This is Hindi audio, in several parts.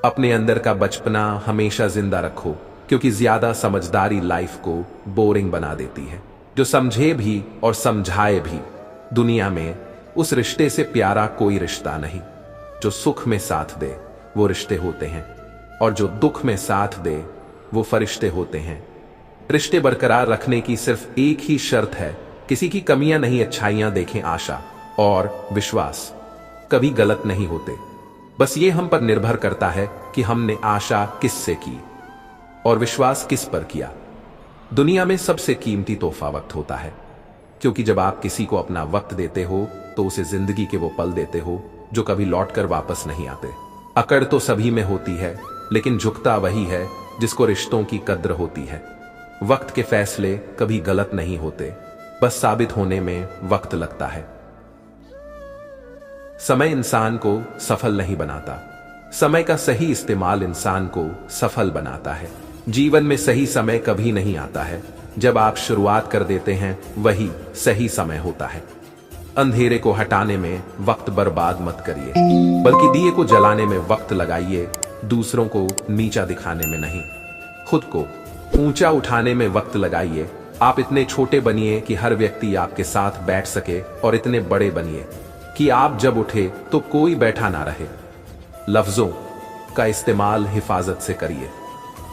अपने अंदर का बचपना हमेशा जिंदा रखो, क्योंकि ज्यादा समझदारी लाइफ को बोरिंग बना देती है। जो समझे भी और समझाए भी, दुनिया में उस रिश्ते से प्यारा कोई रिश्ता नहीं। जो सुख में साथ दे वो रिश्ते होते हैं, और जो दुख में साथ दे वो फरिश्ते होते हैं। रिश्ते बरकरार रखने की सिर्फ एक ही शर्त है, किसी की कमियां नहीं, अच्छाइयां देखें। आशा और विश्वास कभी गलत नहीं होते, बस ये हम पर निर्भर करता है कि हमने आशा किससे की और विश्वास किस पर किया। दुनिया में सबसे कीमती तोहफा वक्त होता है, क्योंकि जब आप किसी को अपना वक्त देते हो तो उसे जिंदगी के वो पल देते हो जो कभी लौटकर वापस नहीं आते। अकड़ तो सभी में होती है, लेकिन झुकता वही है जिसको रिश्तों की कद्र होती है। वक्त के फैसले कभी गलत नहीं होते, बस साबित होने में वक्त लगता है। समय इंसान को सफल नहीं बनाता, समय का सही इस्तेमाल इंसान को सफल बनाता है। जीवन में सही समय कभी नहीं आता है, जब आप शुरुआत कर देते हैं वही सही समय होता है। अंधेरे को हटाने में वक्त बर्बाद मत करिए, बल्कि दिए को जलाने में वक्त लगाइए। दूसरों को नीचा दिखाने में नहीं, खुद को ऊंचा उठाने में वक्त लगाइए। आप इतने छोटे बनिए कि हर व्यक्ति आपके साथ बैठ सके, और इतने बड़े बनिए कि आप जब उठे तो कोई बैठा ना रहे। लफ्जों का इस्तेमाल हिफाजत से करिए,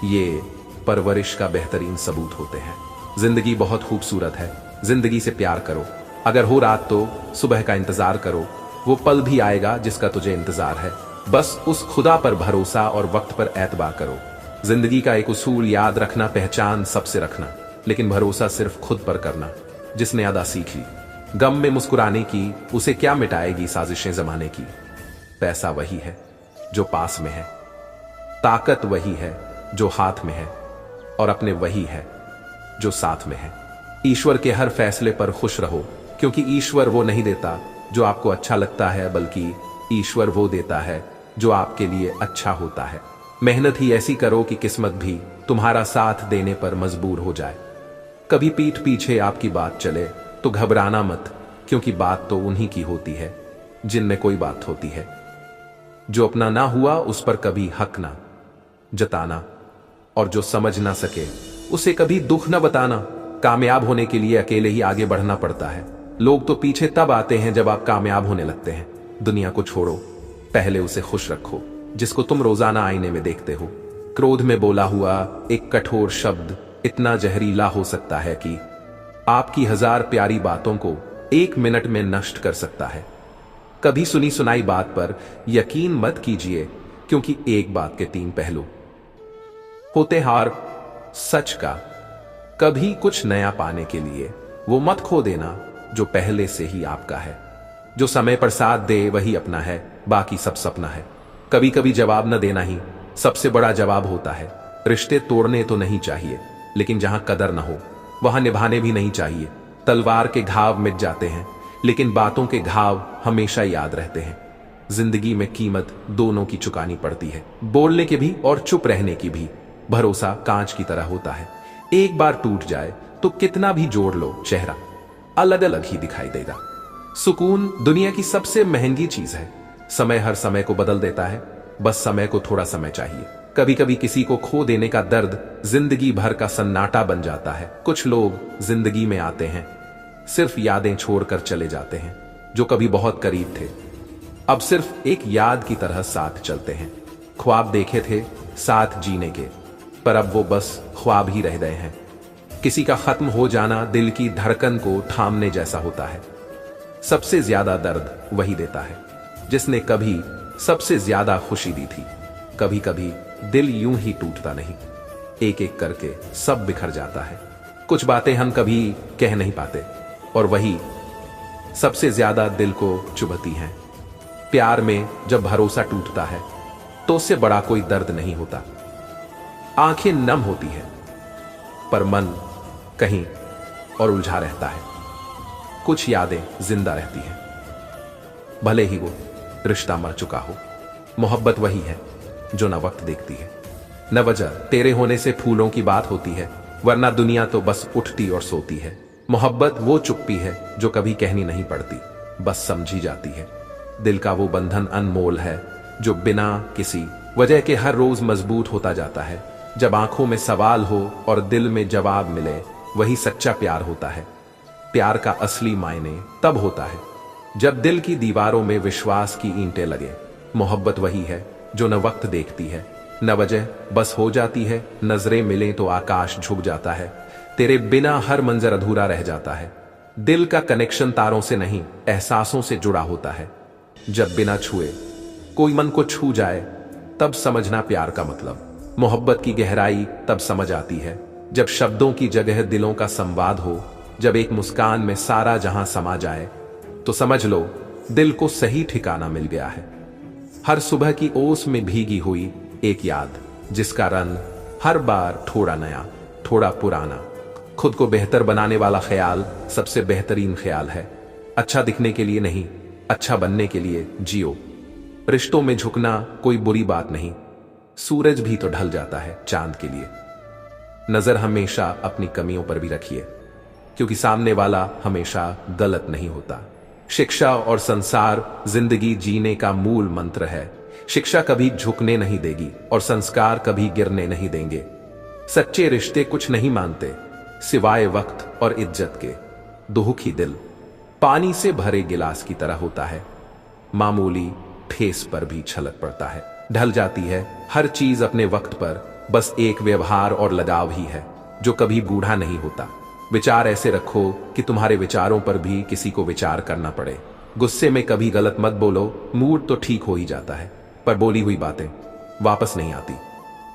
ये परवरिश का बेहतरीन सबूत होते हैं। जिंदगी बहुत खूबसूरत है, जिंदगी से प्यार करो। अगर हो रात तो सुबह का इंतजार करो, वो पल भी आएगा जिसका तुझे इंतजार है। बस उस खुदा पर भरोसा और वक्त पर एतबार करो। जिंदगी का एक उसूल याद रखना, पहचान सबसे रखना, लेकिन भरोसा सिर्फ खुद पर करना। जिसने अदा सीख ली गम में मुस्कुराने की, उसे क्या मिटाएगी साजिशें जमाने की। पैसा वही है जो पास में है, ताकत वही है जो हाथ में है, और अपने वही है जो साथ में है। ईश्वर के हर फैसले पर खुश रहो, क्योंकि ईश्वर वो नहीं देता जो आपको अच्छा लगता है, बल्कि ईश्वर वो देता है जो आपके लिए अच्छा होता है। मेहनत ही ऐसी करो कि किस्मत भी तुम्हारा साथ देने पर मजबूर हो जाए। कभी पीठ पीछे आपकी बात चले तो घबराना मत, क्योंकि बात तो उन्हीं की होती है जिनमें कोई बात होती है। जो अपना ना हुआ उस पर कभी हक ना जताना, और जो समझ ना सके उसे कभी दुख ना बताना। कामयाब होने के लिए अकेले ही आगे बढ़ना पड़ता है। लोग तो पीछे तब आते हैं जब आप कामयाब होने लगते हैं। दुनिया को छोड़ो, पहले उसे खुश रखो जिसको तुम रोजाना आईने में देखते हो। क्रोध में बोला हुआ एक कठोर शब्द इतना जहरीला हो सकता है कि आपकी 1000 प्यारी बातों को 1 मिनट में नष्ट कर सकता है। कभी सुनी सुनाई बात पर यकीन मत कीजिए, क्योंकि एक बात के 3 पहलू होते। हार सच का कभी कुछ नया पाने के लिए वो मत खो देना जो पहले से ही आपका है। जो समय पर साथ दे वही अपना है, बाकी सब सपना है। कभी कभी जवाब न देना ही सबसे बड़ा जवाब होता है। रिश्ते तोड़ने तो नहीं चाहिए, लेकिन जहां कदर न हो वहां निभाने भी नहीं चाहिए। तलवार के घाव मिट जाते हैं, लेकिन बातों के घाव हमेशा याद रहते हैं। जिंदगी में कीमत दोनों की चुकानी पड़ती है, बोलने की भी और चुप रहने की भी। भरोसा कांच की तरह होता है, एक बार टूट जाए तो कितना भी जोड़ लो, चेहरा अलग अलग ही दिखाई देगा। सुकून दुनिया की सबसे महंगी चीज है। समय हर समय को बदल देता है, बस समय को थोड़ा समय चाहिए। कभी कभी किसी को खो देने का दर्द जिंदगी भर का सन्नाटा बन जाता है। कुछ लोग जिंदगी में आते हैं, सिर्फ यादें छोड़कर चले जाते हैं। जो कभी बहुत करीब थे, अब सिर्फ एक याद की तरह साथ चलते हैं। ख्वाब देखे थे साथ जीने के, पर अब वो बस ख्वाब ही रह गए हैं। किसी का खत्म हो जाना दिल की धड़कन को थामने जैसा होता है। सबसे ज्यादा दर्द वही देता है जिसने कभी सबसे ज्यादा खुशी दी थी। कभी कभी दिल यूं ही टूटता नहीं, एक एक करके सब बिखर जाता है। कुछ बातें हम कभी कह नहीं पाते, और वही सबसे ज्यादा दिल को चुभती हैं। प्यार में जब भरोसा टूटता है तो उससे बड़ा कोई दर्द नहीं होता। आंखें नम होती है, पर मन कहीं और उलझा रहता है। कुछ यादें जिंदा रहती हैं, भले ही वो रिश्ता मर चुका हो। मोहब्बत वही है जो न वक्त देखती है, न वजह तेरे होने से फूलों की बात होती है, वरना दुनिया तो बस उठती और सोती है। मोहब्बत वो चुप्पी है जो कभी कहनी नहीं पड़ती, बस समझी जाती है। दिल का वो बंधन अनमोल है जो बिना किसी वजह के हर रोज मजबूत होता जाता है। जब आंखों में सवाल हो और दिल में जवाब मिले, वही सच्चा प्यार होता है। प्यार का असली मायने तब होता है जब दिल की दीवारों में विश्वास की ईंटें लगे। मोहब्बत वही है जो न वक्त देखती है न वजह, बस हो जाती है। नजरें मिलें तो आकाश झुक जाता है, तेरे बिना हर मंजर अधूरा रह जाता है। दिल का कनेक्शन तारों से नहीं, एहसासों से जुड़ा होता है। जब बिना छुए कोई मन को छू जाए, तब समझना प्यार का मतलब। मोहब्बत की गहराई तब समझ आती है जब शब्दों की जगह दिलों का संवाद हो। जब एक मुस्कान में सारा जहां समा जाए, तो समझ लो दिल को सही ठिकाना मिल गया है। हर सुबह की ओस में भीगी हुई एक याद, जिसका रंग हर बार थोड़ा नया थोड़ा पुराना। खुद को बेहतर बनाने वाला ख्याल सबसे बेहतरीन ख्याल है। अच्छा दिखने के लिए नहीं, अच्छा बनने के लिए जियो। रिश्तों में झुकना कोई बुरी बात नहीं, सूरज भी तो ढल जाता है चांद के लिए। नजर हमेशा अपनी कमियों पर भी रखिए, क्योंकि सामने वाला हमेशा गलत नहीं होता। शिक्षा और संसार जिंदगी जीने का मूल मंत्र है। शिक्षा कभी झुकने नहीं देगी और संस्कार कभी गिरने नहीं देंगे। सच्चे रिश्ते कुछ नहीं मानते सिवाय वक्त और इज्जत के। दुखी दिल पानी से भरे गिलास की तरह होता है, मामूली ठेस पर भी छलक पड़ता है। ढल जाती है हर चीज अपने वक्त पर, बस एक व्यवहार और लगाव ही है जो कभी बूढ़ा नहीं होता। विचार ऐसे रखो कि तुम्हारे विचारों पर भी किसी को विचार करना पड़े। गुस्से में कभी गलत मत बोलो, मूड तो ठीक हो ही जाता है, पर बोली हुई बातें वापस नहीं आती।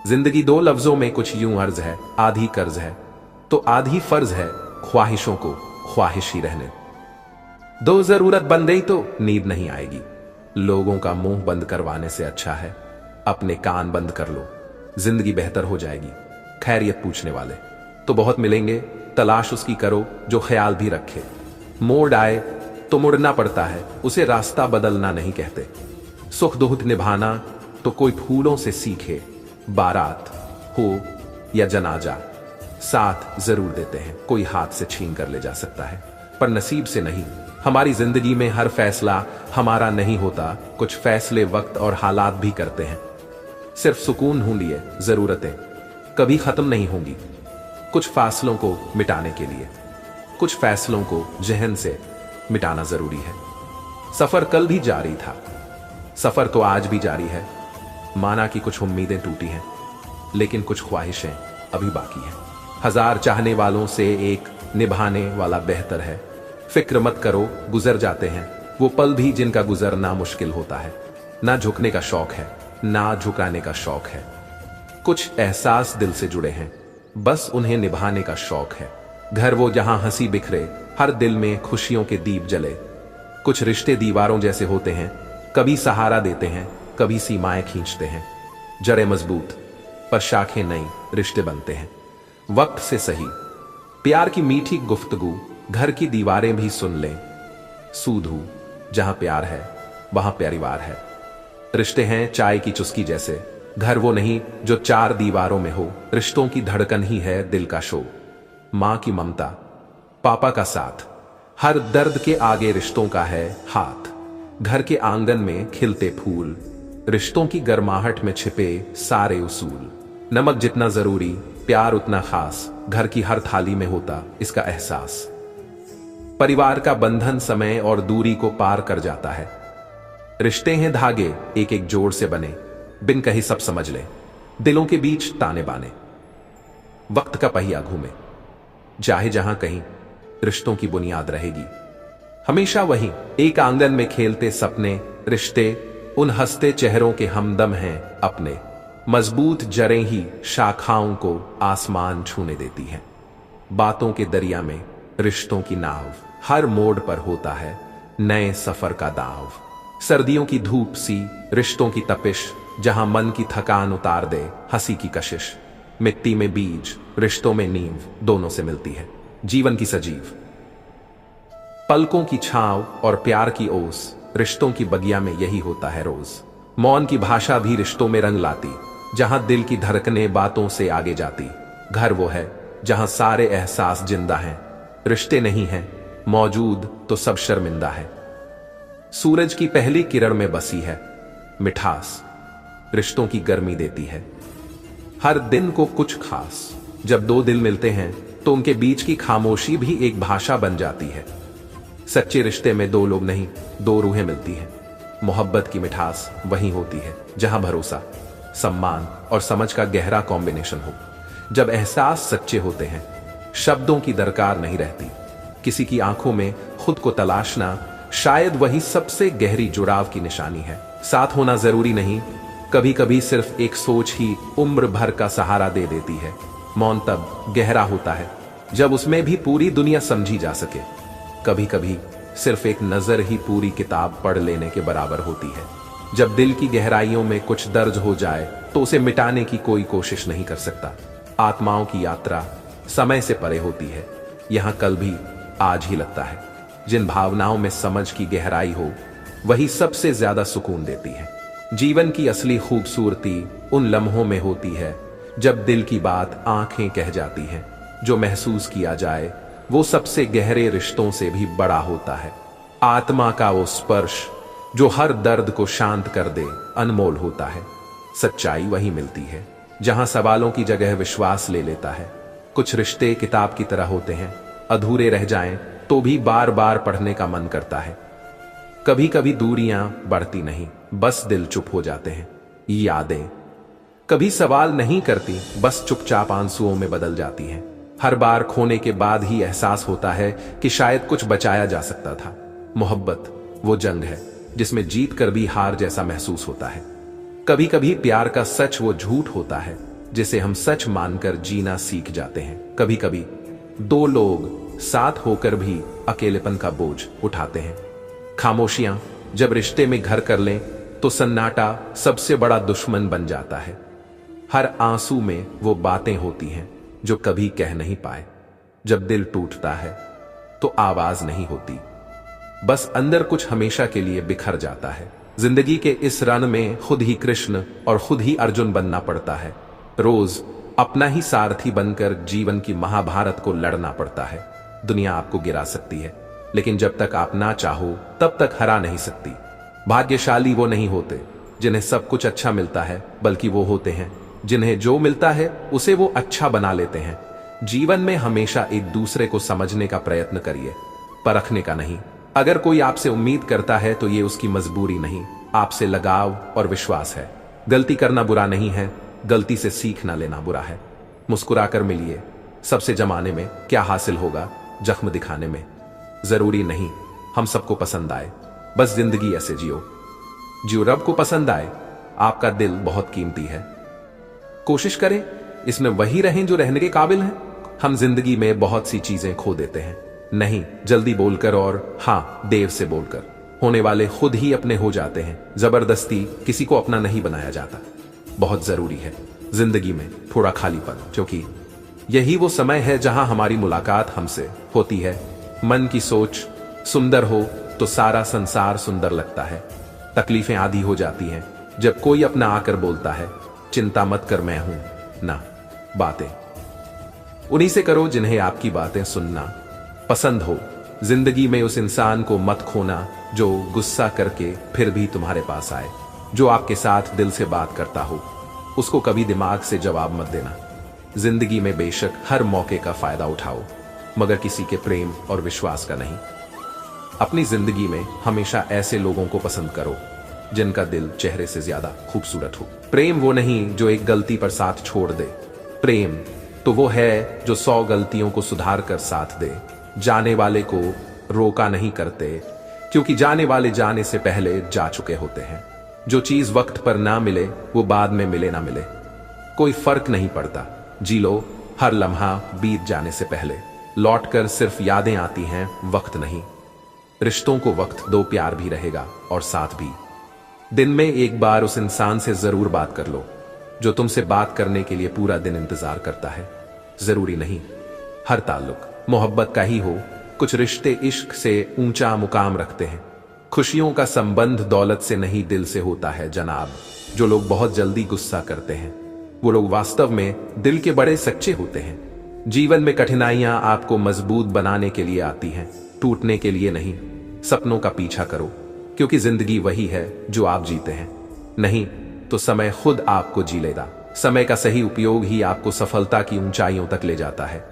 जिंदगी दो लफ्जों में कुछ यूं अर्ज है, आधी कर्ज है तो आधी फर्ज है, ख्वाहिशों को ख्वाहिश ही रहने दो। जरूरत बन गई तो नींद नहीं आएगी। लोगों का मुंह बंद करवाने से अच्छा है अपने कान बंद कर लो, जिंदगी बेहतर हो जाएगी। खैरियत पूछने वाले तो बहुत मिलेंगे, तलाश उसकी करो जो ख्याल भी रखे। मोड़ आए तो मुड़ना पड़ता है, उसे रास्ता बदलना नहीं कहते। सुख दुख निभाना तो कोई फूलों से सीखे। बारात हो या जनाजा साथ जरूर देते हैं, कोई हाथ से छीन कर ले जा सकता है पर नसीब से नहीं। हमारी जिंदगी में हर फैसला हमारा नहीं होता, कुछ फैसले वक्त और हालात भी करते हैं। सिर्फ सुकून ढूंढिए, जरूरतें कभी खत्म नहीं होंगी। कुछ फासलों को मिटाने के लिए कुछ फैसलों को जहन से मिटाना जरूरी है। सफर कल भी जारी था, सफर तो आज भी जारी है। माना कि कुछ उम्मीदें टूटी हैं, लेकिन कुछ ख्वाहिशें अभी बाकी हैं। हजार चाहने वालों से एक निभाने वाला बेहतर है। फिक्र मत करो, गुजर जाते हैं वो पल भी जिनका गुजरना मुश्किल होता है। ना झुकने का शौक है, ना झुकाने का शौक है। कुछ एहसास दिल से जुड़े हैं, बस उन्हें निभाने का शौक है। घर वो जहां हंसी बिखरे, हर दिल में खुशियों के दीप जले। कुछ रिश्ते दीवारों जैसे होते हैं, कभी सहारा देते हैं, कभी सीमाएं खींचते हैं। जड़ें मजबूत पर शाखें नई, रिश्ते बनते हैं वक्त से सही। प्यार की मीठी गुफ्तगू घर की दीवारें भी सुन लें। सूधू जहां प्यार है वहां परिवार है। रिश्ते हैं चाय की चुस्की जैसे, घर वो नहीं जो चार दीवारों में हो। रिश्तों की धड़कन ही है दिल का शो। मां की ममता, पापा का साथ, हर दर्द के आगे रिश्तों का है हाथ। घर के आंगन में खिलते फूल, रिश्तों की गर्माहट में छिपे सारे उसूल। नमक जितना जरूरी, प्यार उतना खास, घर की हर थाली में होता इसका एहसास। परिवार का बंधन समय और दूरी को पार कर जाता है। रिश्ते हैं धागे एक एक जोड़ से बने, बिन कही सब समझ ले, दिलों के बीच ताने बाने। वक्त का पहिया घूमे, चाहे जहां कहीं रिश्तों की बुनियाद रहेगी हमेशा वहीं। एक आंगन में खेलते सपने, रिश्ते उन हंसते चेहरों के हमदम हैं अपने। मजबूत जड़ें ही शाखाओं को आसमान छूने देती हैं। बातों के दरिया में रिश्तों की नाव, हर मोड़ पर होता है नए सफर का दाव। सर्दियों की धूप सी रिश्तों की तपिश, जहां मन की थकान उतार दे हंसी की कशिश। मिट्टी में बीज, रिश्तों में नींव, दोनों से मिलती है जीवन की सजीव। पलकों की छांव और प्यार की ओस, रिश्तों की बगिया में यही होता है रोज। मौन की भाषा भी रिश्तों में रंग लाती, जहां दिल की धड़कनें बातों से आगे जाती। घर वो है जहां सारे एहसास जिंदा हैं, रिश्ते नहीं हैं मौजूद तो सब शर्मिंदा है। सूरज की पहली किरण में बसी है मिठास, रिश्तों की गर्मी देती है। हर दिन को कुछ खास। जब दो दिल मिलते हैं तो उनके बीच की खामोशी भी एक भाषा बन जाती है। सच्चे रिश्ते में दो लोग नहीं, दो रूहें मिलती हैं। मोहब्बत की मिठास वहीं होती है जहां भरोसा, सम्मान और समझ का गहरा कॉम्बिनेशन हो। जब एहसास सच्चे होते हैं, शब्दों की दरकार नहीं रहती। किसी की आंखों में खुद को तलाशना शायद वही सबसे गहरी जुड़ाव की निशानी है। साथ होना जरूरी नहीं, कभी कभी सिर्फ एक सोच ही उम्र भर का सहारा दे देती है। मौन तब गहरा होता है जब उसमें भी पूरी दुनिया समझी जा सके। कभी कभी सिर्फ एक नजर ही पूरी किताब पढ़ लेने के बराबर होती है। जब दिल की गहराइयों में कुछ दर्ज हो जाए तो उसे मिटाने की कोई कोशिश नहीं कर सकता। आत्माओं की यात्रा समय से परे होती है। यहां कल भी आज ही लगता है। जिन भावनाओं में समझ की गहराई हो वही सबसे ज्यादा सुकून देती है। जीवन की असली खूबसूरती उन लम्हों में होती है जब दिल की बात आंखें कह जाती हैं। जो महसूस किया जाए वो सबसे गहरे रिश्तों से भी बड़ा होता है। आत्मा का वो स्पर्श जो हर दर्द को शांत कर दे अनमोल होता है। सच्चाई वही मिलती है जहां सवालों की जगह विश्वास ले लेता है। कुछ रिश्ते किताब की तरह होते हैं, अधूरे रह जाएं तो भी बार बार पढ़ने का मन करता है। कभी कभी दूरियां बढ़ती नहीं, बस दिल चुप हो जाते हैं। यादें कभी सवाल नहीं करती, बस चुपचाप आंसुओं में बदल जाती हैं। हर बार खोने के बाद ही एहसास होता है कि शायद कुछ बचाया जा सकता था। मोहब्बत वो जंग है जिसमें जीत कर भी हार जैसा महसूस होता है। कभी कभी प्यार का सच वो झूठ होता है जिसे हम सच मानकर जीना सीख जाते हैं। कभी कभी दो लोग साथ होकर भी अकेलेपन का बोझ उठाते हैं। खामोशियां जब रिश्ते में घर कर लें तो सन्नाटा सबसे बड़ा दुश्मन बन जाता है। हर आंसू में वो बातें होती हैं जो कभी कह नहीं पाए। जब दिल टूटता है तो आवाज नहीं होती, बस अंदर कुछ हमेशा के लिए बिखर जाता है। जिंदगी के इस रण में खुद ही कृष्ण और खुद ही अर्जुन बनना पड़ता है। रोज अपना ही सारथी बनकर जीवन की महाभारत को लड़ना पड़ता है। दुनिया आपको गिरा सकती है, लेकिन जब तक आप ना चाहो तब तक हरा नहीं सकती। भाग्यशाली वो नहीं होते जिन्हें सब कुछ अच्छा मिलता है, बल्कि वो होते हैं जिन्हें जो मिलता है उसे वो अच्छा बना लेते हैं। जीवन में हमेशा एक दूसरे को समझने का प्रयत्न करिए, परखने का नहीं। अगर कोई आपसे उम्मीद करता है तो ये उसकी मजबूरी नहीं, आपसे लगाव और विश्वास है। गलती करना बुरा नहीं है, गलती से सीख ना लेना बुरा है। मुस्कुराकर मिलिए, सबसे जमाने में क्या हासिल होगा जख्म दिखाने में। जरूरी नहीं हम सबको पसंद आए, बस जिंदगी ऐसे जियो जो रब को पसंद आए। आपका दिल बहुत कीमती है, कोशिश करें इसमें वही रहें जो रहने के काबिल हैं। हम जिंदगी में बहुत सी चीजें खो देते हैं, नहीं जल्दी बोलकर और हां देर से बोलकर। होने वाले खुद ही अपने हो जाते हैं। जबरदस्ती किसी को अपना नहीं बनाया जाता। बहुत जरूरी है जिंदगी में थोड़ा खालीपन, क्योंकि यही वो समय है जहां हमारी मुलाकात हमसे होती है। मन की सोच सुंदर हो तो सारा संसार सुंदर लगता है। तकलीफें आधी हो जाती हैं जब कोई अपना आकर बोलता है, चिंता मत कर मैं हूं ना। बातें उन्हीं से करो जिन्हें आपकी बातें सुनना पसंद हो। जिंदगी में उस इंसान को मत खोना जो गुस्सा करके फिर भी तुम्हारे पास आए। जो आपके साथ दिल से बात करता हो उसको कभी दिमाग से जवाब मत देना। जिंदगी में बेशक हर मौके का फायदा उठाओ, मगर किसी के प्रेम और विश्वास का नहीं। अपनी जिंदगी में हमेशा ऐसे लोगों को पसंद करो जिनका दिल चेहरे से ज्यादा खूबसूरत हो। प्रेम वो नहीं जो एक गलती पर साथ छोड़ दे, प्रेम तो वो है जो 100 गलतियों को सुधार कर साथ दे। जाने वाले को रोका नहीं करते, क्योंकि जाने वाले जाने से पहले जा चुके होते हैं। जो चीज वक्त पर ना मिले वो बाद में मिले ना मिले कोई फर्क नहीं पड़ता। जी लो हर लम्हा बीत जाने से पहले। लौटकर सिर्फ यादें आती हैं, वक्त नहीं। रिश्तों को वक्त दो, प्यार भी रहेगा और साथ भी। दिन में एक बार उस इंसान से जरूर बात कर लो जो तुमसे बात करने के लिए पूरा दिन इंतजार करता है। जरूरी नहीं हर ताल्लुक मोहब्बत का ही हो, कुछ रिश्ते इश्क से ऊंचा मुकाम रखते हैं। खुशियों का संबंध दौलत से नहीं दिल से होता है जनाब। जो लोग बहुत जल्दी गुस्सा करते हैं वो लोग वास्तव में दिल के बड़े सच्चे होते हैं। जीवन में कठिनाइयां आपको मजबूत बनाने के लिए आती हैं, टूटने के लिए नहीं। सपनों का पीछा करो, क्योंकि जिंदगी वही है जो आप जीते हैं। नहीं तो समय खुद आपको जी लेगा। समय का सही उपयोग ही आपको सफलता की ऊंचाइयों तक ले जाता है।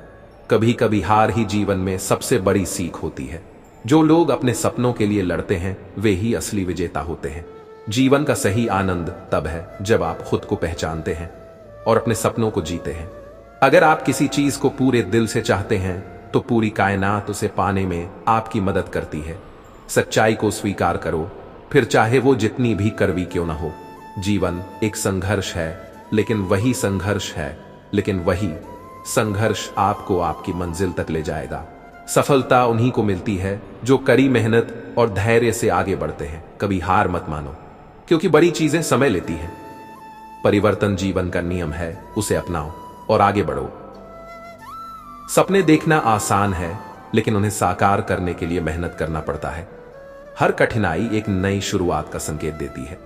कभी कभी हार ही जीवन में सबसे बड़ी सीख होती है। जो लोग अपने सपनों के लिए लड़ते हैं वे ही असली विजेता होते हैं। जीवन का सही आनंद तब है जब आप खुद को पहचानते हैं और अपने सपनों को जीते हैं। अगर आप किसी चीज को पूरे दिल से चाहते हैं तो पूरी कायनात उसे पाने में आपकी मदद करती है। सच्चाई को स्वीकार करो, फिर चाहे वो जितनी भी कड़वी क्यों ना हो। जीवन एक संघर्ष है, लेकिन वही संघर्ष आपको आपकी मंजिल तक ले जाएगा। सफलता उन्हीं को मिलती है जो कड़ी मेहनत और धैर्य से आगे बढ़ते हैं। कभी हार मत मानो, क्योंकि बड़ी चीजें समय लेती हैं। परिवर्तन जीवन का नियम है, उसे अपनाओ और आगे बढ़ो। सपने देखना आसान है, लेकिन उन्हें साकार करने के लिए मेहनत करना पड़ता है। हर कठिनाई एक नई शुरुआत का संकेत देती है।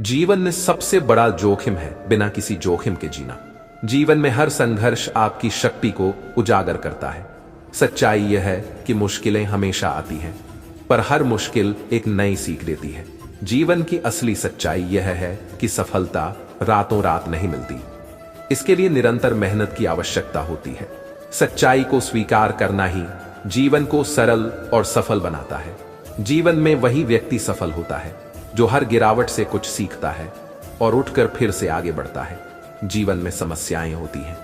जीवन में सबसे बड़ा जोखिम है बिना किसी जोखिम के जीना। जीवन में हर संघर्ष आपकी शक्ति को उजागर करता है। सच्चाई यह है कि मुश्किलें हमेशा आती हैं, पर हर मुश्किल एक नई सीख देती है। जीवन की असली सच्चाई यह है कि सफलता रातों रात नहीं मिलती। इसके लिए निरंतर मेहनत की आवश्यकता होती है। सच्चाई को स्वीकार करना ही जीवन को सरल और सफल बनाता है। जीवन में वही व्यक्ति सफल होता है जो हर गिरावट से कुछ सीखता है और उठकर फिर से आगे बढ़ता है। जीवन में समस्याएं होती हैं,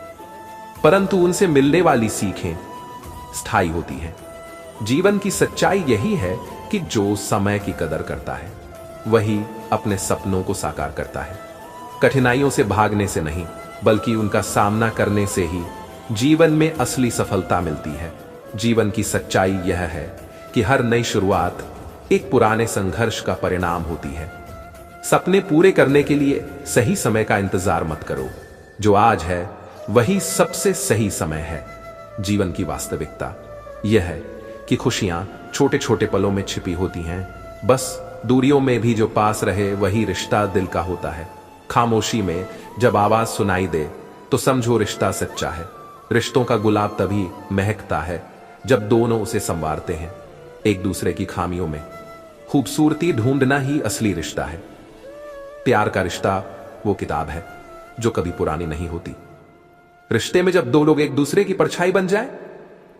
परंतु उनसे मिलने वाली सीखें स्थायी होती हैं। जीवन की सच्चाई यही है कि जो समय की कदर करता है वही अपने सपनों को साकार करता है। कठिनाइयों से भागने से नहीं, बल्कि उनका सामना करने से ही जीवन में असली सफलता मिलती है। जीवन की सच्चाई यह है कि हर नई शुरुआत एक पुराने संघर्ष का परिणाम होती है। सपने पूरे करने के लिए सही समय का इंतजार मत करो। जो आज है वही सबसे सही समय है। जीवन की वास्तविकता यह है कि खुशियां छोटे छोटे पलों में छिपी होती हैं। बस दूरियों में भी जो पास रहे वही रिश्ता दिल का होता है। खामोशी में जब आवाज सुनाई दे तो समझो रिश्ता सच्चा है। रिश्तों का गुलाब तभी महकता है जब दोनों उसे संवारते हैं। एक दूसरे की खामियों में खूबसूरती ढूंढना ही असली रिश्ता है। प्यार का रिश्ता वो किताब है जो कभी पुरानी नहीं होती। रिश्ते में जब दो लोग एक दूसरे की परछाई बन जाए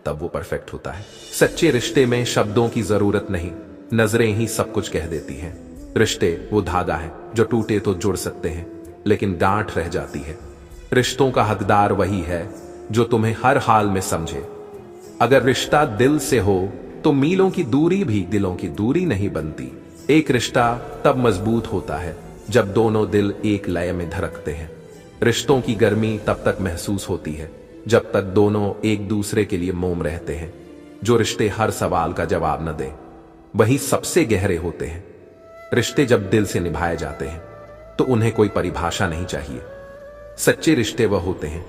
तब वो परफेक्ट होता है। सच्चे रिश्ते में शब्दों की जरूरत नहीं, नजरें ही सब कुछ कह देती हैं। रिश्ते वो धागा है जो टूटे तो जुड़ सकते हैं, लेकिन गांठ रह जाती है। रिश्तों का हकदार वही है जो तुम्हें हर हाल में समझे। अगर रिश्ता दिल से हो तो मीलों की दूरी भी दिलों की दूरी नहीं बनती। एक रिश्ता तब मजबूत होता है जब दोनों दिल एक लय में धड़कते हैं। रिश्तों की गर्मी तब तक महसूस होती है जब तक दोनों एक दूसरे के लिए मोम रहते हैं। जो रिश्ते हर सवाल का जवाब न दे वही सबसे गहरे होते हैं। रिश्ते जब दिल से निभाए जाते हैं तो उन्हें कोई परिभाषा नहीं चाहिए। सच्चे रिश्ते वह होते हैं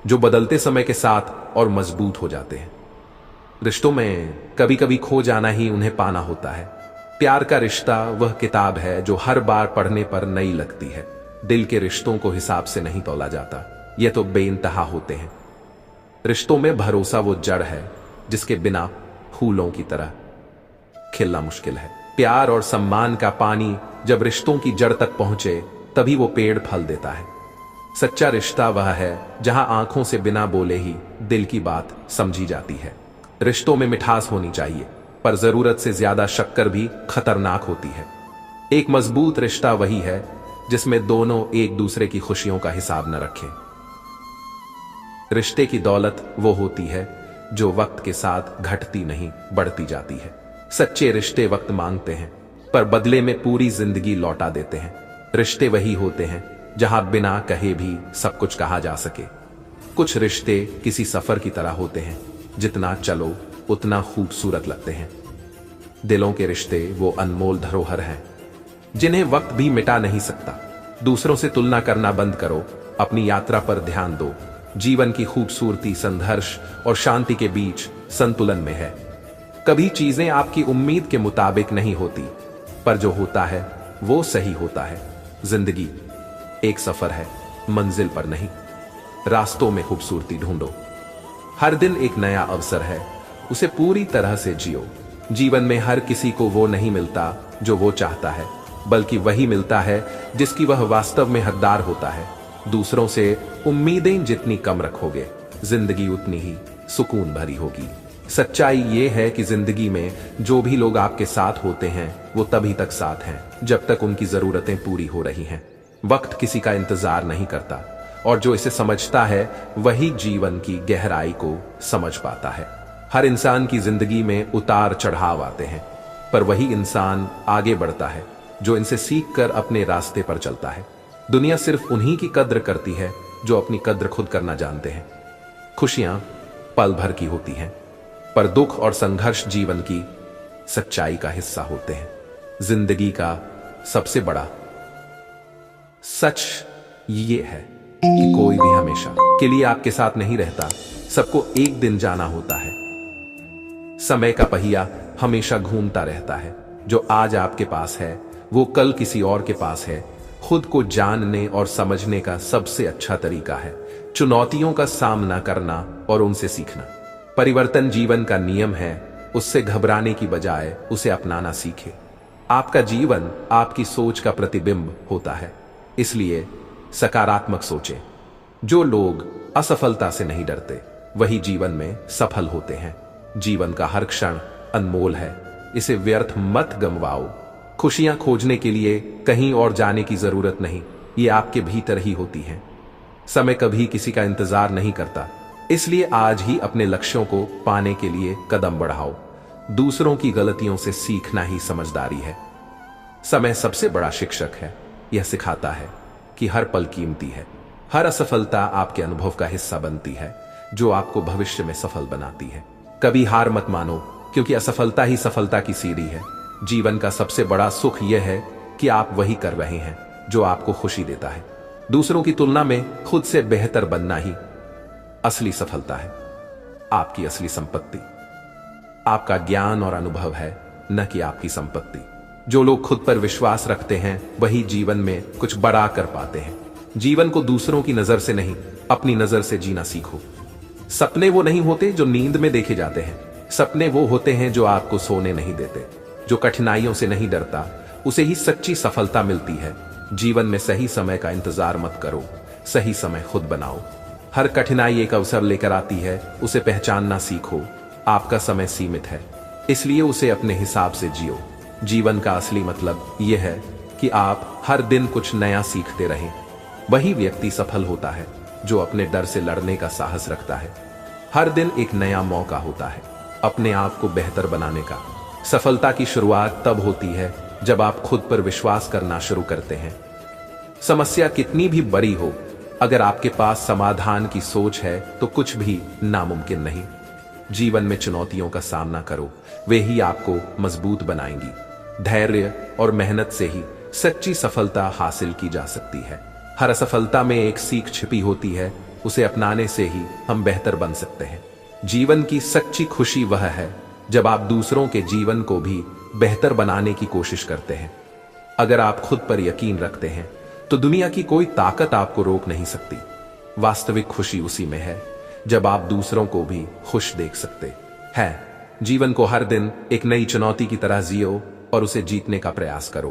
जो बदलते समय के साथ और मजबूत हो जाते हैं। रिश्तों में कभी कभी खो जाना ही उन्हें पाना होता है। प्यार का रिश्ता वह किताब है जो हर बार पढ़ने पर नई लगती है। दिल के रिश्तों को हिसाब से नहीं तौला जाता, ये तो बेइंतहा होते हैं। रिश्तों में भरोसा वो जड़ है जिसके बिना फूलों की तरह खिलना मुश्किल है। प्यार और सम्मान का पानी जब रिश्तों की जड़ तक पहुंचे तभी वो पेड़ फल देता है। सच्चा रिश्ता वह है जहां आंखों से बिना बोले ही दिल की बात समझी जाती है। रिश्तों में मिठास होनी चाहिए, पर जरूरत से ज्यादा शक्कर भी खतरनाक होती है। एक मजबूत रिश्ता वही है जिसमें दोनों एक दूसरे की खुशियों का हिसाब न रखें। रिश्ते की दौलत वो होती है जो वक्त के साथ घटती नहीं, बढ़ती जाती है। सच्चे रिश्ते वक्त मांगते हैं पर बदले में पूरी जिंदगी लौटा देते हैं। रिश्ते वही होते हैं जहां बिना कहे भी सब कुछ कहा जा सके। कुछ रिश्ते किसी सफर की तरह होते हैं, जितना चलो उतना खूबसूरत लगते हैं। दिलों के रिश्ते वो अनमोल धरोहर हैं जिन्हें वक्त भी मिटा नहीं सकता। दूसरों से तुलना करना बंद करो, अपनी यात्रा पर ध्यान दो। जीवन की खूबसूरती संघर्ष और शांति के बीच संतुलन में है। कभी चीजें आपकी उम्मीद के मुताबिक नहीं होती, पर जो होता है वो सही होता है। जिंदगी एक सफर है, मंजिल पर नहीं। रास्तों में खूबसूरती ढूंढो। हर दिन एक नया अवसर है, उसे पूरी तरह से जियो। जीवन में हर किसी को वो नहीं मिलता जो वो चाहता है, बल्कि वही मिलता है जिसकी वह वास्तव में हकदार होता है। दूसरों से उम्मीदें जितनी कम रखोगे, जिंदगी उतनी ही सुकून भरी होगी। सच्चाई ये है कि जिंदगी में जो भी लोग आपके साथ होते हैं वो तभी तक साथ हैं जब तक उनकी जरूरतें पूरी हो रही हैं। वक्त किसी का इंतजार नहीं करता, और जो इसे समझता है वही जीवन की गहराई को समझ पाता है। हर इंसान की जिंदगी में उतार चढ़ाव आते हैं, पर वही इंसान आगे बढ़ता है जो इनसे सीखकर अपने रास्ते पर चलता है। दुनिया सिर्फ उन्हीं की कद्र करती है जो अपनी कद्र खुद करना जानते हैं। खुशियां पल भर की होती हैं, पर दुख और संघर्ष जीवन की सच्चाई का हिस्सा होते हैं। जिंदगी का सबसे बड़ा सच ये है कि कोई भी हमेशा के लिए आपके साथ नहीं रहता, सबको एक दिन जाना होता है। समय का पहिया हमेशा घूमता रहता है। जो आज आपके पास है वो कल किसी और के पास है। खुद को जानने और समझने का सबसे अच्छा तरीका है चुनौतियों का सामना करना और उनसे सीखना। परिवर्तन जीवन का नियम है, उससे घबराने की बजाय उसे अपनाना सीखे। आपका जीवन आपकी सोच का प्रतिबिंब होता है, इसलिए सकारात्मक सोचें। जो लोग असफलता से नहीं डरते वही जीवन में सफल होते हैं। जीवन का हर क्षण अनमोल है, इसे व्यर्थ मत गंवाओ। खुशियां खोजने के लिए कहीं और जाने की जरूरत नहीं, ये आपके भीतर ही होती हैं। समय कभी किसी का इंतजार नहीं करता, इसलिए आज ही अपने लक्ष्यों को पाने के लिए कदम बढ़ाओ। दूसरों की गलतियों से सीखना ही समझदारी है। समय सबसे बड़ा शिक्षक है, यह सिखाता है कि हर पल कीमती है। हर असफलता आपके अनुभव का हिस्सा बनती है जो आपको भविष्य में सफल बनाती है। कभी हार मत मानो, क्योंकि असफलता ही सफलता की सीढ़ी है। जीवन का सबसे बड़ा सुख यह है कि आप वही कर रहे हैं जो आपको खुशी देता है। दूसरों की तुलना में खुद से बेहतर बनना ही असली सफलता है। आपकी असली संपत्ति आपका ज्ञान और अनुभव है, न कि आपकी संपत्ति। जो लोग खुद पर विश्वास रखते हैं वही जीवन में कुछ बड़ा कर पाते हैं। जीवन को दूसरों की नजर से नहीं, अपनी नजर से जीना सीखो। सपने वो नहीं होते जो नींद में देखे जाते हैं, सपने वो होते हैं जो आपको सोने नहीं देते। जो कठिनाइयों से नहीं डरता उसे ही सच्ची सफलता मिलती है। जीवन में सही समय का इंतजार मत करो, सही समय खुद बनाओ। हर कठिनाई एक अवसर लेकर आती है, उसे पहचानना सीखो। आपका समय सीमित है, इसलिए उसे अपने हिसाब से जियो। जीवन का असली मतलब यह है कि आप हर दिन कुछ नया सीखते रहें। वही व्यक्ति सफल होता है जो अपने डर से लड़ने का साहस रखता है। हर दिन एक नया मौका होता है अपने आप को बेहतर बनाने का। सफलता की शुरुआत तब होती है जब आप खुद पर विश्वास करना शुरू करते हैं। समस्या कितनी भी बड़ी हो, अगर आपके पास समाधान की सोच है तो कुछ भी नामुमकिन नहीं। जीवन में चुनौतियों का सामना करो, वे ही आपको मजबूत बनाएंगी। धैर्य और मेहनत से ही सच्ची सफलता हासिल की जा सकती है। हर असफलता में एक सीख छिपी होती है, उसे अपनाने से ही हम बेहतर बन सकते हैं। जीवन की सच्ची खुशी वह है जब आप दूसरों के जीवन को भी बेहतर बनाने की कोशिश करते हैं। अगर आप खुद पर यकीन रखते हैं तो दुनिया की कोई ताकत आपको रोक नहीं सकती। वास्तविक खुशी उसी में है जब आप दूसरों को भी खुश देख सकते हैं। जीवन को हर दिन एक नई चुनौती की तरह जियो और उसे जीतने का प्रयास करो।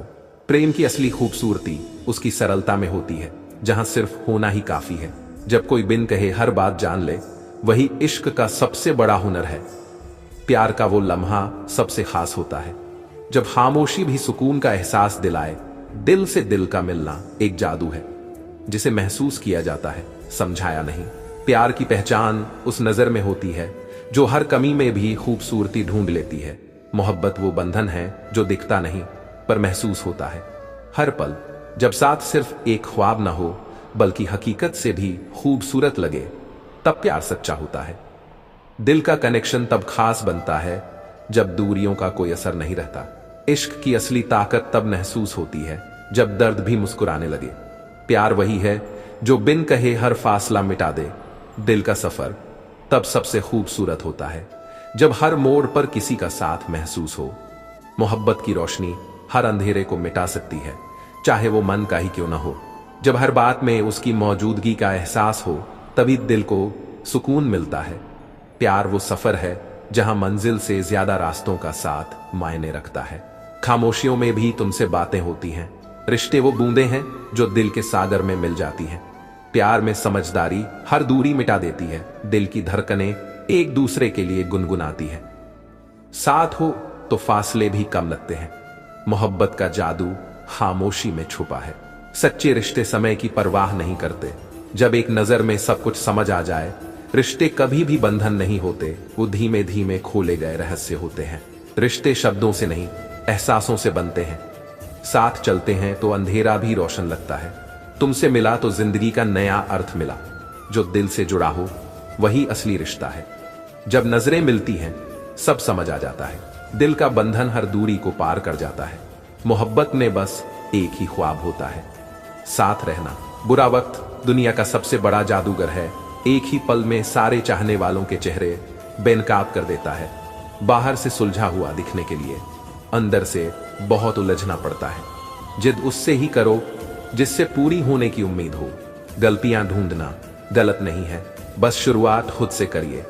प्रेम की असली खूबसूरती उसकी सरलता में होती है, जहां सिर्फ होना ही काफी है। जब कोई बिन कहे हर बात जान ले, वही इश्क का सबसे बड़ा हुनर है। प्यार का वो लम्हा सबसे खास होता है जब खामोशी भी सुकून का एहसास दिलाए। दिल से दिल का मिलना एक जादू है जिसे महसूस किया जाता है, समझाया नहीं। प्यार की पहचान उस नजर में होती है जो हर कमी में भी खूबसूरती ढूंढ लेती है। मोहब्बत वो बंधन है जो दिखता नहीं पर महसूस होता है। हर पल जब साथ सिर्फ एक ख्वाब ना हो बल्कि हकीकत से भी खूबसूरत लगे, तब प्यार सच्चा होता है। दिल का कनेक्शन तब खास बनता है जब दूरियों का कोई असर नहीं रहता। इश्क की असली ताकत तब महसूस होती है जब दर्द भी मुस्कुराने लगे। प्यार वही है जो बिन कहे हर फासला मिटा दे। दिल का सफर तब सबसे खूबसूरत होता है जब हर मोड़ पर किसी का साथ महसूस हो। मोहब्बत की रोशनी हर अंधेरे को मिटा सकती है, चाहे वो मन का ही क्यों ना हो। जब हर बात में उसकी मौजूदगी का एहसास हो, तभी दिल को सुकून मिलता है। प्यार वो सफर है जहां मंजिल से ज्यादा रास्तों का साथ मायने रखता है। खामोशियों में भी तुमसे बातें होती हैं। रिश्ते वो बूंदे हैं जो दिल के सागर में मिल जाती हैं। प्यार में समझदारी हर दूरी मिटा देती है। दिल की धड़कनें एक दूसरे के लिए गुनगुनाती है। साथ हो तो फासले भी कम लगते हैं। मोहब्बत का जादू खामोशी में छुपा है। सच्चे रिश्ते समय की परवाह नहीं करते। जब एक नजर में सब कुछ समझ आ जाए, रिश्ते कभी भी बंधन नहीं होते, वो धीमे धीमे खोले गए रहस्य होते हैं। रिश्ते शब्दों से नहीं, एहसासों से बनते हैं। साथ चलते हैं तो अंधेरा भी रोशन लगता है। तुमसे मिला तो जिंदगी का नया अर्थ मिला। जो दिल से जुड़ा हो वही असली रिश्ता है। जब नजरें मिलती हैं सब समझ आ जाता है। दिल का बंधन हर दूरी को पार कर जाता है। मोहब्बत में बस एक ही ख्वाब होता है, साथ रहना। बुरा वक्त दुनिया का सबसे बड़ा जादूगर है। एक ही पल में सारे चाहने वालों के चेहरे बेनकाब कर देता है। बाहर से सुलझा हुआ दिखने के लिए अंदर से बहुत उलझना पड़ता है। जिद उससे ही करो जिससे पूरी होने की उम्मीद हो। गलतियां ढूंढना गलत नहीं है, बस शुरुआत खुद से करिए।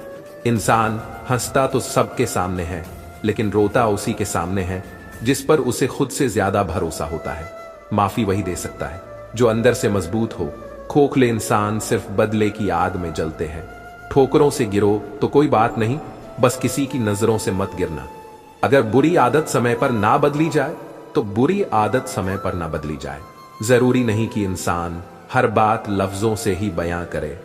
इंसान हंसता तो सबके सामने है, लेकिन रोता उसी के सामने है जिस पर उसे खुद से ज्यादा भरोसा होता है। माफी वही दे सकता है जो अंदर से मजबूत हो। खोखले इंसान सिर्फ बदले की आग में जलते हैं। ठोकरों से गिरो तो कोई बात नहीं, बस किसी की नजरों से मत गिरना। अगर बुरी आदत समय पर ना बदली जाए तो बुरी आदत समय पर ना बदली जाए। जरूरी नहीं कि इंसान हर बात लफ्जों से ही बयां करे।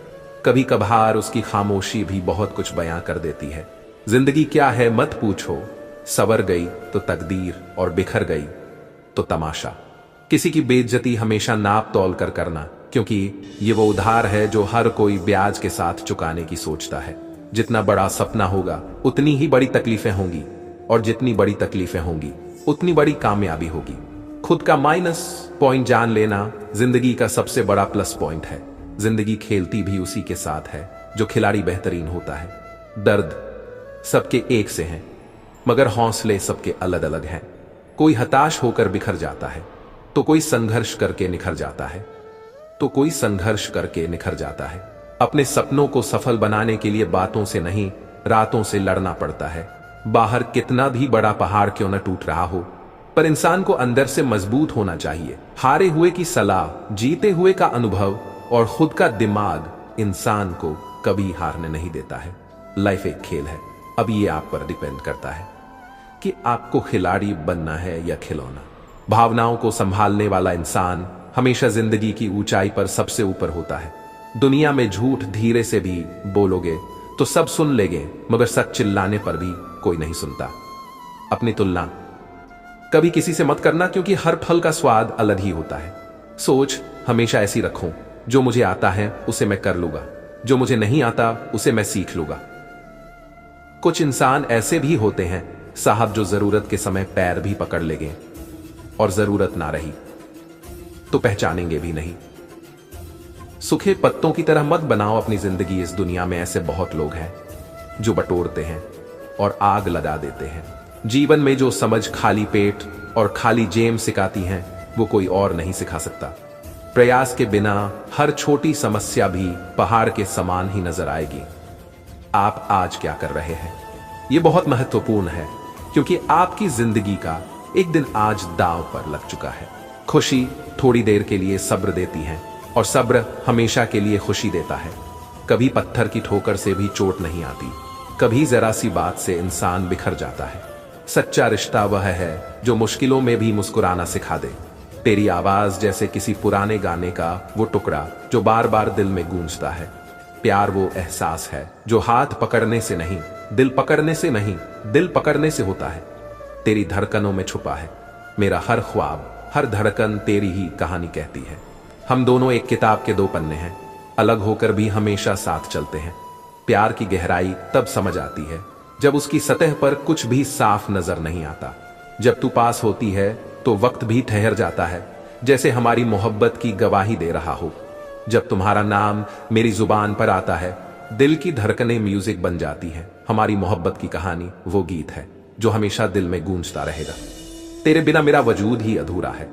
कभी कभार उसकी खामोशी भी बहुत कुछ बयां कर देती है। जिंदगी क्या है मत पूछो, सवर गई तो तकदीर और बिखर गई तो तमाशा। किसी की बेइज्जती हमेशा नाप तौल कर करना, क्योंकि ये वो उधार है जो हर कोई ब्याज के साथ चुकाने की सोचता है। जितना बड़ा सपना होगा उतनी ही बड़ी तकलीफें होंगी, और जितनी बड़ी तकलीफें होंगी उतनी बड़ी कामयाबी होगी। खुद का माइनस पॉइंट जान लेना जिंदगी का सबसे बड़ा प्लस पॉइंट है। जिंदगी खेलती भी उसी के साथ है जो खिलाड़ी बेहतरीन होता है। दर्द सबके एक से हैं, मगर हौसले सबके अलग अलग हैं। कोई हताश होकर बिखर जाता है तो कोई संघर्ष करके निखर जाता है। अपने सपनों को सफल बनाने के लिए बातों से नहीं, रातों से लड़ना पड़ता है। बाहर कितना भी बड़ा पहाड़ क्यों न टूट रहा हो, पर इंसान को अंदर से मजबूत होना चाहिए। हारे हुए की सलाह, जीते हुए का अनुभव और खुद का दिमाग इंसान को कभी हारने नहीं देता है। लाइफ एक खेल है, अब ये आप पर डिपेंड करता है कि आपको खिलाड़ी बनना है या खिलौना। भावनाओं को संभालने वाला इंसान हमेशा जिंदगी की ऊंचाई पर सबसे ऊपर होता है। दुनिया में झूठ धीरे से भी बोलोगे तो सब सुन लेंगे, मगर सच चिल्लाने पर भी कोई नहीं सुनता। अपनी तुलना कभी किसी से मत करना, क्योंकि हर फल का स्वाद अलग ही होता है। सोच हमेशा ऐसी रखो, जो मुझे आता है उसे मैं कर लूंगा, जो मुझे नहीं आता उसे मैं सीख लूंगा। कुछ इंसान ऐसे भी होते हैं साहब, जो जरूरत के समय पैर भी पकड़ लेंगे और जरूरत ना रही तो पहचानेंगे भी नहीं। सूखे पत्तों की तरह मत बनाओ अपनी जिंदगी। इस दुनिया में ऐसे बहुत लोग हैं जो बटोरते हैं और आग लगा देते हैं। जीवन में जो समझ खाली पेट और खाली जेब सिखाती हैं, वो कोई और नहीं सिखा सकता। प्रयास के बिना हर छोटी समस्या भी पहाड़ के समान ही नजर आएगी। आप आज क्या कर रहे हैं, ये बहुत महत्वपूर्ण है, क्योंकि आपकी जिंदगी का एक दिन आज दांव पर लग चुका है। खुशी थोड़ी देर के लिए सब्र देती है, और सब्र हमेशा के लिए खुशी देता है। कभी पत्थर की ठोकर से भी चोट नहीं आती, कभी जरा सी बात से इंसान बिखर जाता है। सच्चा रिश्ता वह है जो मुश्किलों में भी मुस्कुराना सिखा दे। तेरी आवाज जैसे किसी पुराने गाने का वो टुकड़ा जो बार बार दिल में गूंजता है। प्यार वो एहसास है जो हाथ पकड़ने से नहीं, दिल पकड़ने से नहीं, दिल पकड़ने से होता है। तेरी धड़कनों में छुपा है मेरा हर ख्वाब, हर धड़कन तेरी ही कहानी कहती है। हम दोनों एक किताब के दो पन्ने हैं, अलग होकर भी हमेशा साथ चलते हैं। प्यार की गहराई तब समझ आती है जब उसकी सतह पर कुछ भी साफ नजर नहीं आता। जब तू पास होती है तो वक्त भी ठहर जाता है, जैसे हमारी मोहब्बत की गवाही दे रहा हो। जब तुम्हारा नाम मेरी जुबान पर आता है, दिल की धड़कनें म्यूजिक बन जाती हैं। हमारी मोहब्बत की कहानी वो गीत है जो हमेशा दिल में गूंजता रहेगा। तेरे बिना मेरा वजूद ही अधूरा है,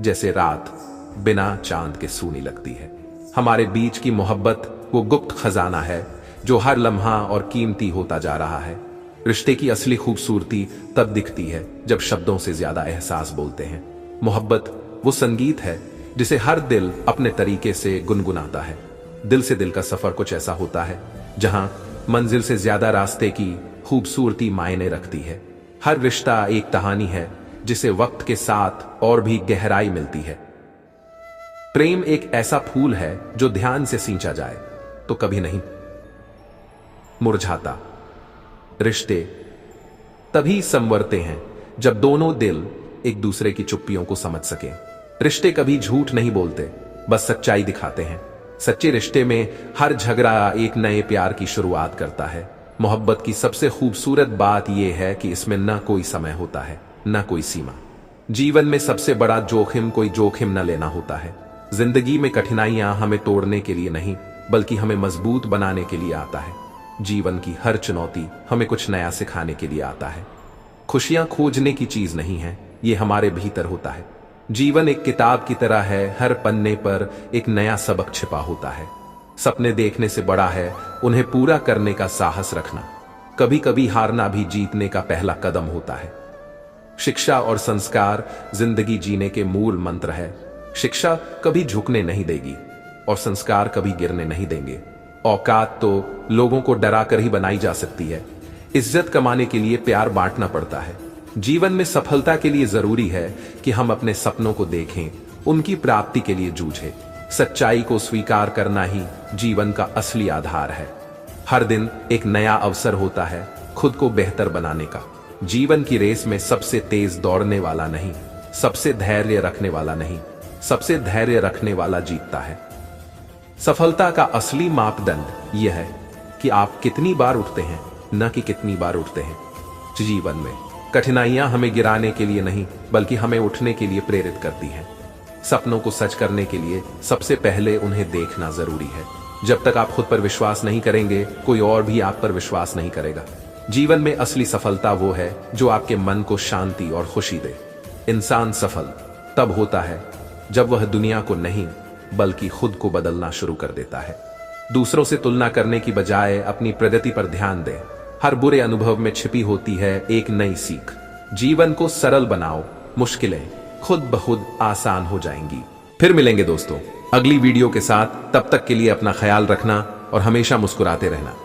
जैसे रात बिना चांद के सूनी लगती है। हमारे बीच की मोहब्बत वो गुप्त खजाना है जो हर लम्हा और कीमती होता जा रहा है। रिश्ते की असली खूबसूरती तब दिखती है जब शब्दों से ज्यादा एहसास बोलते हैं। मोहब्बत वो संगीत है जिसे हर दिल अपने तरीके से गुनगुनाता है। दिल से दिल का सफर कुछ ऐसा होता है जहां मंजिल से ज्यादा रास्ते की खूबसूरती मायने रखती है। हर रिश्ता एक कहानी है जिसे वक्त के साथ और भी गहराई मिलती है। प्रेम एक ऐसा फूल है जो ध्यान से सींचा जाए तो कभी नहीं मुरझाता। रिश्ते तभी संवरते हैं जब दोनों दिल एक दूसरे की चुप्पियों को समझ सकें। रिश्ते कभी झूठ नहीं बोलते, बस सच्चाई दिखाते हैं। सच्चे रिश्ते में हर झगड़ा एक नए प्यार की शुरुआत करता है। मोहब्बत की सबसे खूबसूरत बात यह है कि इसमें न कोई समय होता है, न कोई सीमा। जीवन में सबसे बड़ा जोखिम कोई जोखिम न लेना होता है। जिंदगी में कठिनाइयां हमें तोड़ने के लिए नहीं, बल्कि हमें मजबूत बनाने के लिए आता है। जीवन की हर चुनौती हमें कुछ नया सिखाने के लिए आता है। खुशियां खोजने की चीज नहीं है, ये हमारे भीतर होता है। जीवन एक किताब की तरह है, हर पन्ने पर एक नया सबक छिपा होता है। सपने देखने से बड़ा है उन्हें पूरा करने का साहस रखना। कभी कभी हारना भी जीतने का पहला कदम होता है। शिक्षा और संस्कार जिंदगी जीने के मूल मंत्र है। शिक्षा कभी झुकने नहीं देगी और संस्कार कभी गिरने नहीं देंगे। औकात तो लोगों को डरा कर ही बनाई जा सकती है। इज्जत कमाने के लिए प्यार बांटना पड़ता है। जीवन में सफलता के लिए जरूरी है कि हम अपने सपनों को देखें, उनकी प्राप्ति के लिए जूझें। सच्चाई को स्वीकार करना ही जीवन का असली आधार है। हर दिन एक नया अवसर होता है खुद को बेहतर बनाने का। जीवन की रेस में सबसे तेज दौड़ने वाला नहीं, सबसे धैर्य रखने वाला नहीं, सबसे धैर्य रखने वाला जीतता है। सफलता का असली मापदंड यह है कि आप कितनी बार उठते हैं, न कि कितनी बार उठते हैं। जीवन में कठिनाइयां हमें गिराने के लिए नहीं, बल्कि हमें उठने के लिए प्रेरित करती हैं। सपनों को सच करने के लिए सबसे पहले उन्हें देखना जरूरी है। जब तक आप खुद पर विश्वास नहीं करेंगे, कोई और भी आप पर विश्वास नहीं करेगा। जीवन में असली सफलता वो है जो आपके मन को शांति और खुशी दे। इंसान सफल तब होता है जब वह दुनिया को नहीं, बल्कि खुद को बदलना शुरू कर देता है। दूसरों से तुलना करने की बजाय अपनी प्रगति पर ध्यान दें। हर बुरे अनुभव में छिपी होती है एक नई सीख। जीवन को सरल बनाओ, मुश्किलें खुद ब खुद आसान हो जाएंगी। फिर मिलेंगे दोस्तों अगली वीडियो के साथ। तब तक के लिए अपना ख्याल रखना और हमेशा मुस्कुराते रहना।